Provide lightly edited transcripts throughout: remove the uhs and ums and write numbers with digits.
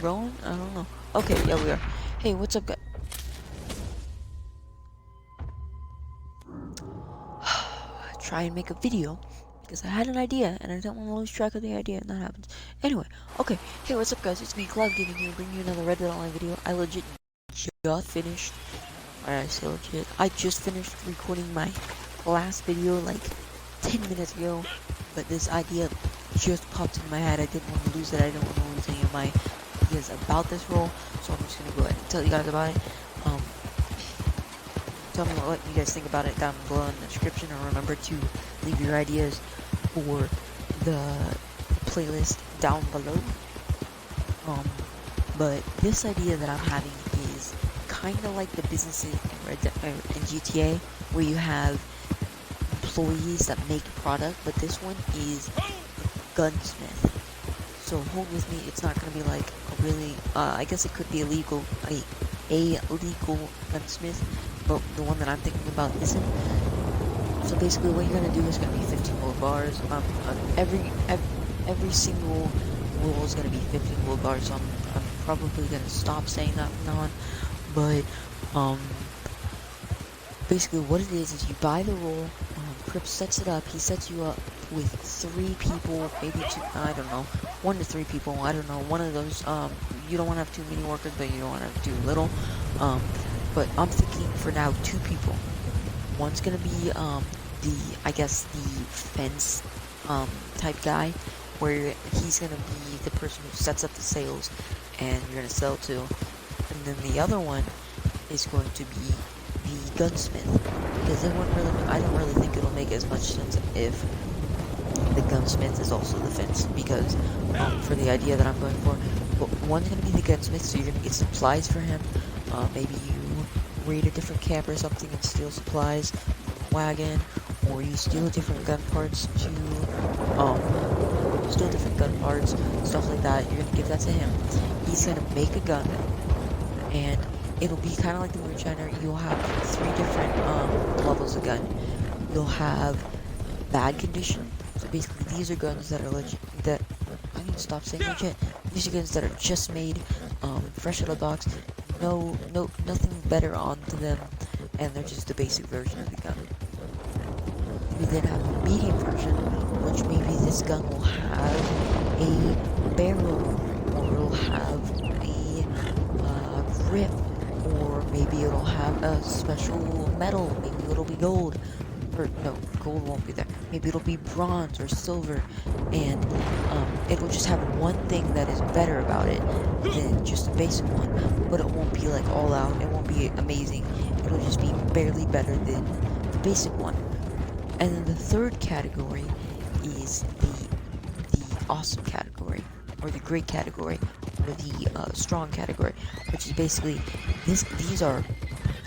we're going? I don't know. Okay, yeah, we are. Hey, what's up, guys? Try and make a video because I had an idea and I don't want to lose track of the idea and that happens. Anyway, okay. Hey, what's up, guys? It's me, Cloud Gaming here, bringing you another Red Dead Online video. I legit just finished. Alright, I say legit. I just finished recording my last video like 10 minutes ago, but this idea just popped in my head. I didn't want to lose it. I didn't want to lose any of my ideas about this role, so I'm just gonna go ahead and tell you guys about it. Tell me what you guys think about it down below in the description, and remember to leave your ideas for the playlist down below. But this idea that I'm having is kind of like the businesses in GTA, where you have employees that make product, but this one is Gunsmith. So hold with me, it's not going to be like a really, I guess it could be illegal, a legal gunsmith, but the one that I'm thinking about isn't. So basically what you're going to do is going to be 15 gold bars. Every single rule is going to be 15 gold bars, so I'm probably going to stop saying that from now on. But basically what it is you buy the role, Cripps sets it up, he sets you up with 3 people, maybe 2, I don't know, 1 to 3 people, I don't know, one of those, you don't want to have too many workers, but you don't want to have too little, but I'm thinking for now 2 people. One's gonna be, I guess the fence, type guy, where he's gonna be the person who sets up the sales, and you're gonna sell to, and then the other one is going to be the gunsmith, because I don't really think it'll make as much sense if the gunsmith is also the fence, because for the idea that I'm going for, one's going to be the gunsmith, so you're going to get supplies for him. Maybe you raid a different camp or something and steal supplies from a wagon, or you steal different gun parts stuff like that. You're going to give that to him. He's going to make a gun, and it'll be kind of like the moonshiner. You'll have 3 different levels of gun. You'll have bad condition. So basically, these are guns that are legit. That I need to stop saying legit. These are guns that are just made, fresh out of the box. Nothing better onto them, and they're just the basic version of the gun. We then have a medium version, which maybe this gun will have a barrel, or it'll have a grip, or maybe it'll have a special metal. Maybe it'll be gold. Or no, gold won't be there. Maybe it'll be bronze or silver, and it'll just have one thing that is better about it than just the basic one, but it won't be like all out. It won't be amazing. It'll just be barely better than the basic one. And then the third category is the awesome category, or the great category, or the strong category, which is basically these are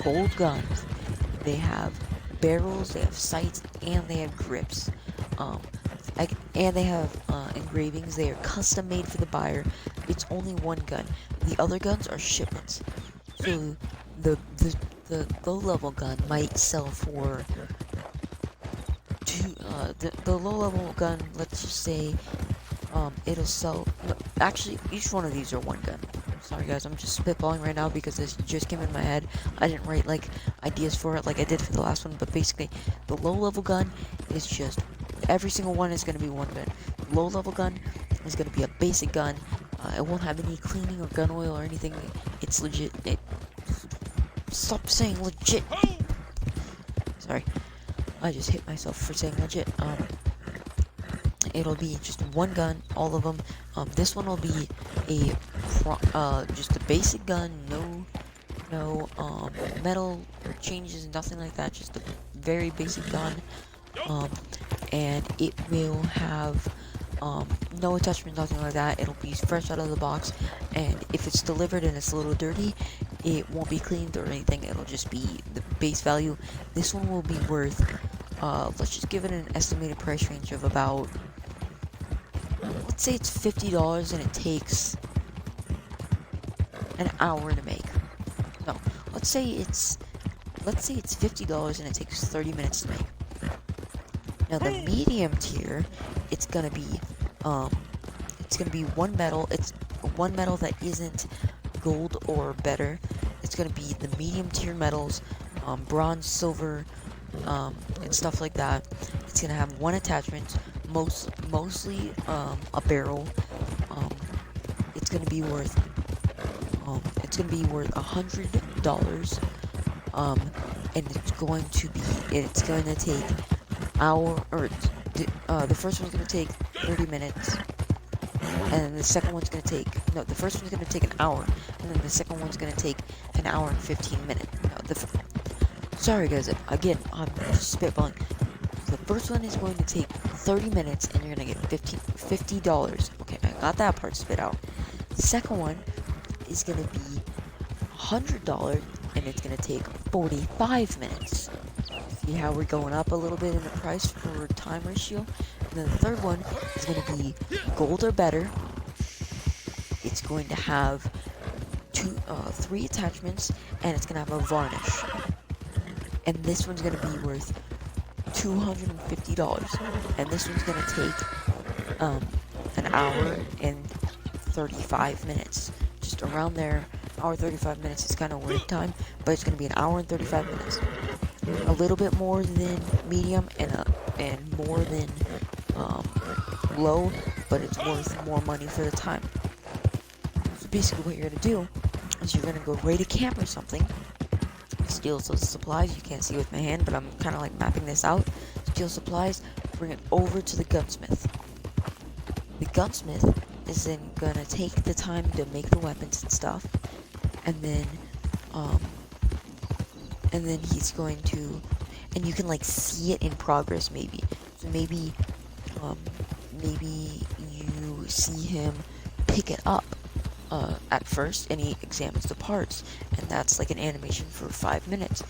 gold guns. They have barrels, they have sights, and they have grips. And they have engravings. They are custom made for the buyer. It's only one gun. The other guns are shipments. So the low level gun might sell for the low level gun. Let's just say it'll sell. No, actually, each one of these are one gun. Sorry guys, I'm just spitballing right now because this just came in my head. I didn't write like ideas for it like I did for the last one, but basically the low level gun is just every single one is going to be one gun. The low level gun is going to be a basic gun. It won't have any cleaning or gun oil or anything. It's legit. Stop saying legit. Sorry, I just hit myself for saying legit. It'll be just one gun, all of them. This one will be just a basic gun, no metal or changes, nothing like that. Just a very basic gun, and it will have no attachment, nothing like that. It'll be fresh out of the box, and if it's delivered and it's a little dirty, it won't be cleaned or anything. It'll just be the base value. This one will be worth, let's just give it an estimated price range of about, let's say it's $50 and it takes an hour to make. No, let's say it's $50 and it takes 30 minutes to make. Now the medium tier, it's gonna be one metal. It's one metal that isn't gold or better. It's gonna be the medium tier metals, bronze, silver, and stuff like that. It's gonna have one attachment, mostly a barrel. Um, it's gonna be worth $100. Um, and it's going to take hour or the first one's gonna take 30 minutes, and the second one's gonna take no, the first one's gonna take an hour, and then the second one's gonna take an hour and 15 minutes. No, sorry guys, again, I'm just spitballing. The first one is going to take 30 minutes, and you're gonna get $50. Okay, I got that part spit out. The second one is gonna be $100, and it's gonna take 45 minutes. See how we're going up a little bit in the price for time ratio? And then the third one is going to be gold or better. It's going to have three attachments, and it's going to have a varnish. And this one's going to be worth $250. And this one's going to take an hour and 35 minutes. Just around there, hour 35 minutes is kind of weird time, but it's going to be an hour and 35 minutes. A little bit more than medium and more than low, but it's worth more money for the time. So basically what you're going to do is you're going to go raid a camp or something, steal some supplies. You can't see with my hand, but I'm kind of like mapping this out. Steal supplies, bring it over to the gunsmith. The gunsmith is then going to take the time to make the weapons and stuff, and then he's going to, and you can like see it in progress maybe. So maybe you see him pick it up at first, and he examines the parts, and that's like an animation for 5 minutes,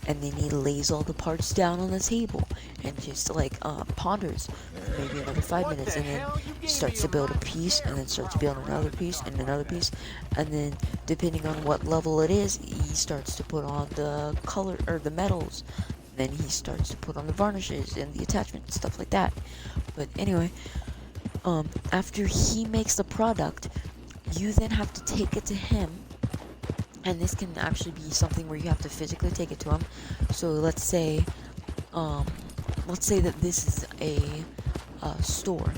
and then he lays all the parts down on the table and just like ponders for maybe another 5 minutes, and then starts to build a piece, and then starts to build another piece and another piece, and then depending on what level it is, he starts to put on the color or the metals. Then he starts to put on the varnishes and the attachments, stuff like that. But anyway, after he makes the product, you then have to take it to him, and this can actually be something where you have to physically take it to him. So let's say that this is a store.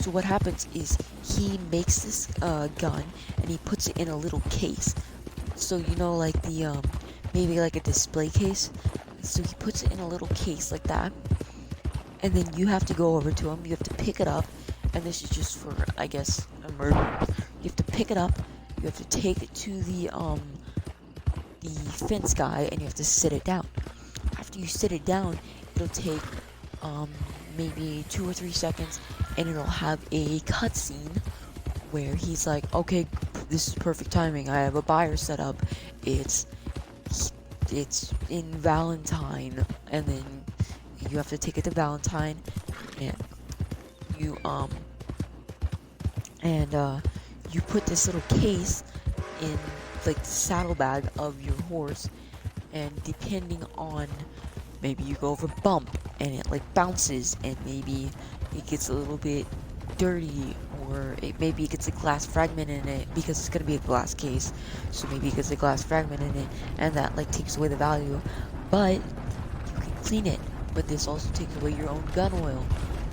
So what happens is he makes this gun, and he puts it in a little case. So you know, like the maybe like a display case. So he puts it in a little case like that, and then you have to go over to him. You have to pick it up, and this is just for, I guess, a murder. You have to pick it up. You have to take it to the fence guy, and you have to sit it down. After you sit it down, it'll take maybe 2 or 3 seconds, and it'll have a cutscene where he's like, okay, this is perfect timing. I have a buyer set up. It's in Valentine, and then you have to take it to Valentine, and you put this little case in like the saddlebag of your horse, and depending on, maybe you go over a bump and it like bounces, and maybe it gets a little bit dirty, or maybe it gets a glass fragment in it, because it's gonna be a glass case, so maybe it gets a glass fragment in it, and that like takes away the value. But you can clean it, but this also takes away your own gun oil,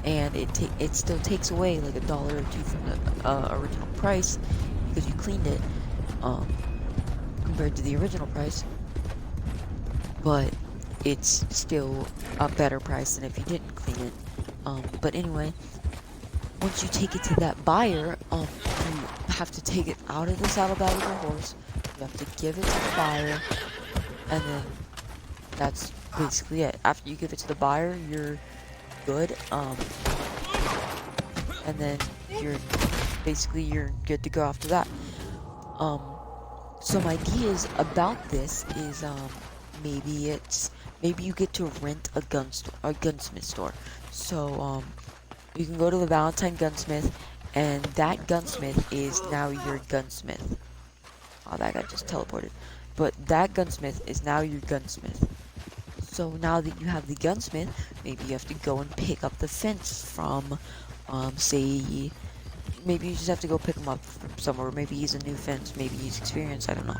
and it still takes away like $1 or $2 from the original price, because you cleaned it, compared to the original price. But it's still a better price than if you didn't clean it. But anyway, once you take it to that buyer, you have to take it out of the saddlebag of your horse. You have to give it to the buyer, and then that's basically it. After you give it to the buyer, you're good. And then you're good to go after that. Some ideas about this is maybe you get to rent a gunsmith store. So you can go to the Valentine gunsmith, and that gunsmith is now your gunsmith. Oh, that guy just teleported. But that gunsmith is now your gunsmith. So now that you have the gunsmith, maybe you have to go and pick up the fence from, say, maybe you just have to go pick him up from somewhere. Maybe he's a new fence, maybe he's experienced, I don't know.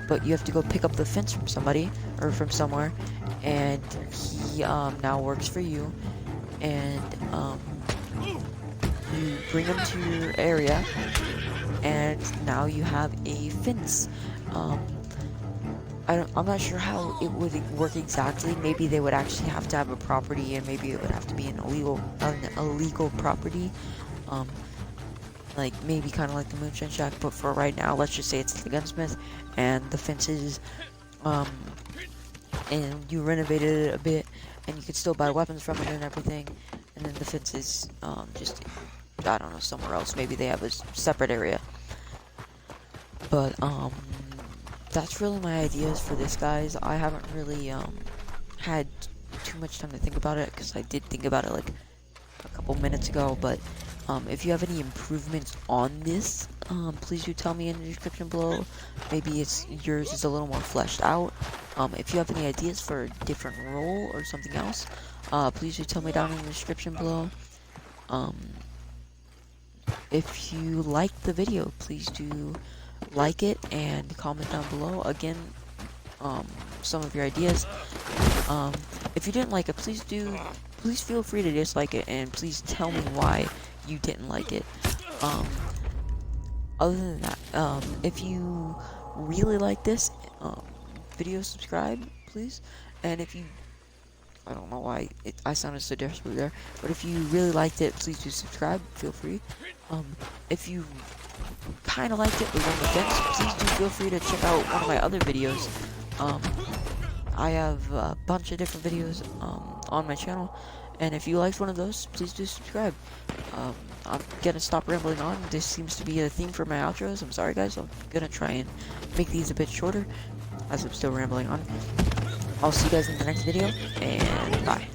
But you have to go pick up the fence from somebody, or from somewhere, and he now works for you, and you bring him to your area, and now you have a fence. I'm not sure how it would work exactly. Maybe they would actually have to have a property, and maybe it would have to be an illegal property. Um, like maybe kind of like the Moonshine Shack, but for right now, let's just say it's the Gunsmith, and the fences, and you renovated it a bit, and you could still buy weapons from it and everything, and then the fences, just, I don't know, somewhere else. Maybe they have a separate area. But, that's really my ideas for this, guys. I haven't really, had too much time to think about it, because I did think about it, like, a couple minutes ago, but, if you have any improvements on this, please do tell me in the description below. Maybe yours is a little more fleshed out. If you have any ideas for a different role or something else, please do tell me down in the description below. If you liked the video, please do like it and comment down below. Again, some of your ideas. If you didn't like it, please feel free to dislike it, and please tell me why you didn't like it. Other than that, if you really like this video, subscribe, please. And if you, I don't know why I sounded so desperate there, but if you really liked it, please do subscribe. Feel free. If you kind of liked it, but on the fence, please do feel free to check out one of my other videos. I have a bunch of different videos on my channel, and if you liked one of those, please do subscribe. I'm gonna stop rambling on. This seems to be a theme for my outros. I'm sorry, guys. I'm gonna try and make these a bit shorter, as I'm still rambling on. I'll see you guys in the next video, and bye.